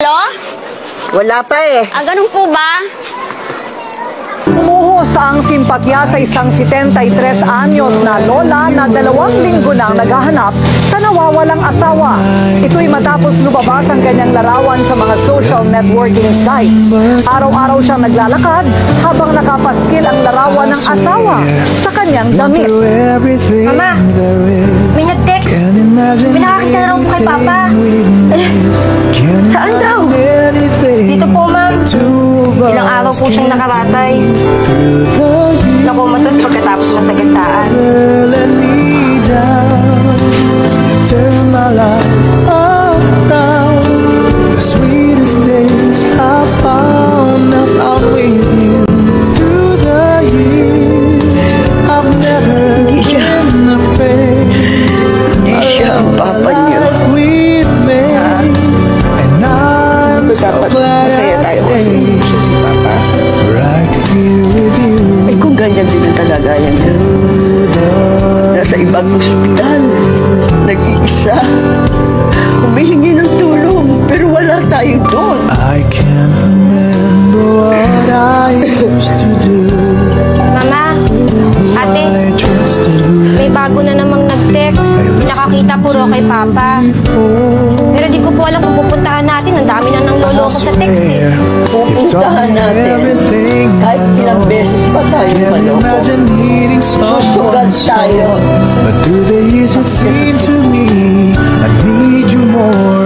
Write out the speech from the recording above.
Hello? Wala pa eh. Ganun po ba? Umuhos ang simpatya sa isang 73 anyos na lola na 2 linggo nang naghahanap sa nawawalang asawa. Ito'y matapos lumabas ang kanyang larawan sa mga social networking sites. Araw-araw siyang naglalakad habang nakapaskil ang larawan ng asawa sa kanyang damit. Mama, may nag-text. May nakakita na raw po kay Papa. Saan daw? Dito po, ma'am. Ilang araw po siyang nakaratay. Nakumatos pagkatapos masagasaan. Turn my life around. The sweetest days I found with you. Through the years I've never been afraid. Di siya ang papa niyo. We've made, and I'm so glad Masaya I tayo kasi stayed siya si Papa. right here with you. Ay kung ganyan din ang kalagayan niya. Nasa ibang ospital. Nag-iisa. Humihingi ng tulong. Pero wala tayo doon. I can't remember what I used to do. Mama, ate, I trusted who may bago na namang nag-text. Nakakita po raw kay Papa. Pero di ko po alam kung pupuntahan natin. Ang dami na ng lolo ko sa text eh. Pupuntahan natin. Kahit ilang beses pa tayo maloko. Susugal tayo. But through the years it seemed to me I need you more